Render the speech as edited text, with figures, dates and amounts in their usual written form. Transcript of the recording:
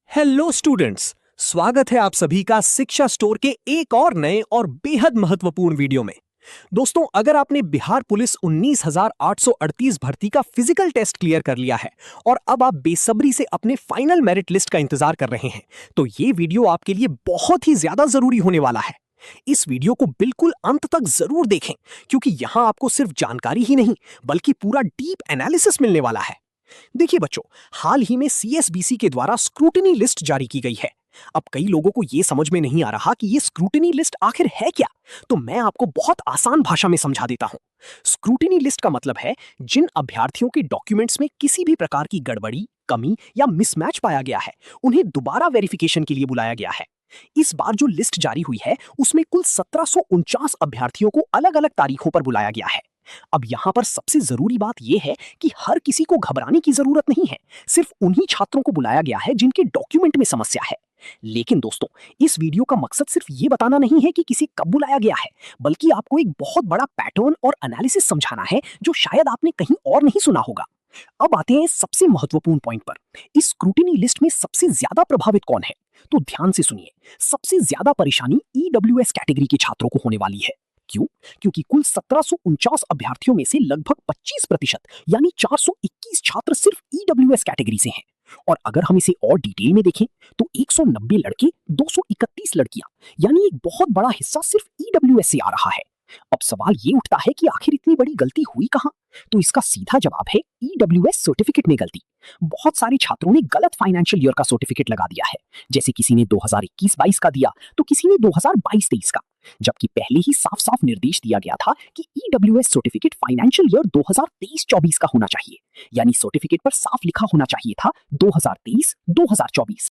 Hello students, स्वागत है आप सभी का शिक्षा स्टोर के एक और नए और बेहद महत्वपूर्ण वीडियो में। दोस्तों, अगर आपने बिहार पुलिस 19,838 भर्ती का फिजिकल टेस्ट क्लियर कर लिया है और अब आप बेसब्री से अपने फाइनल मेरिट लिस्ट का इंतजार कर रहे हैं, तो ये वीडियो आपके लिए बहुत ही ज्यादा जरूरी होने वाला है। इस वीडियो को बिल्कुल अंत तक जरूर देखें, क्योंकि यहां आपको सिर्फ जानकारी ही नहीं बल्कि पूरा डीप एनालिसिस मिलने वाला है। देखिए बच्चों, हाल ही में सीएसबीसी के द्वारा स्क्रूटिनी लिस्ट जारी की गई है। अब कई लोगों को यह समझ में नहीं आ रहा कि ये स्क्रूटिनी लिस्ट आखिर है क्या, तो मैं आपको बहुत आसान भाषा में समझा देता हूं। स्क्रूटिनी लिस्ट का मतलब है जिन अभ्यर्थियों के डॉक्यूमेंट्स में किसी भी प्रकार की गड़बड़ी, कमी या मिसमैच पाया गया है, उन्हें दोबारा वेरिफिकेशन के लिए बुलाया गया है। इस बार जो लिस्ट जारी हुई है उसमें कुल 1749 अभ्यर्थियों को अलग अलग तारीखों पर बुलाया गया है। अब यहां पर सबसे जरूरी बात यह है कि हर किसी को घबराने की जरूरत नहीं है, सिर्फ उन्हीं छात्रों को बुलाया गया है जिनके डॉक्यूमेंट में समस्या है। लेकिन दोस्तों, इस वीडियो का मकसद सिर्फ ये बताना नहीं है कि किसे कब बुलाया गया है, बल्कि आपको एक बहुत बड़ा पैटर्न और एनालिसिस समझाना है जो शायद आपने कहीं और नहीं सुना होगा। अब आते हैं सबसे महत्वपूर्ण पॉइंट पर। इस स्क्रूटिनी लिस्ट में सबसे ज्यादा प्रभावित कौन है? तो ध्यान से सुनिए, सबसे ज्यादा परेशानी ईडब्ल्यूएस कैटेगरी के छात्रों को होने वाली है। क्यों? क्योंकि कुल 1749 अभ्यर्थियों में से लगभग 25% यानी 421 छात्र सिर्फ ईडब्ल्यूएस कैटेगरी से हैं। और अगर हम इसे और डिटेल में देखें तो 190 लड़के, 231 लड़कियां, यानी एक बहुत बड़ा हिस्सा सिर्फ ईडब्ल्यूएस से आ रहा है। अब सवाल ये उठता है कि आखिर इतनी बड़ी गलती हुई कहां? तो इसका सीधा जवाब है ईडब्ल्यूएस सर्टिफिकेट में गलती। बहुत सारे छात्रों ने गलत फाइनेंशियल ईयर का सर्टिफिकेट लगा दिया है। जैसे किसी ने 2021-22 का दिया तो किसी ने 2022-23 का, जबकि पहले ही साफ साफ निर्देश दिया गया था कि ईडब्ल्यूएस सर्टिफिकेट फाइनेंशियल ईयर 2023-24 का होना चाहिए। यानी सर्टिफिकेट पर साफ लिखा होना चाहिए था 2023-2024।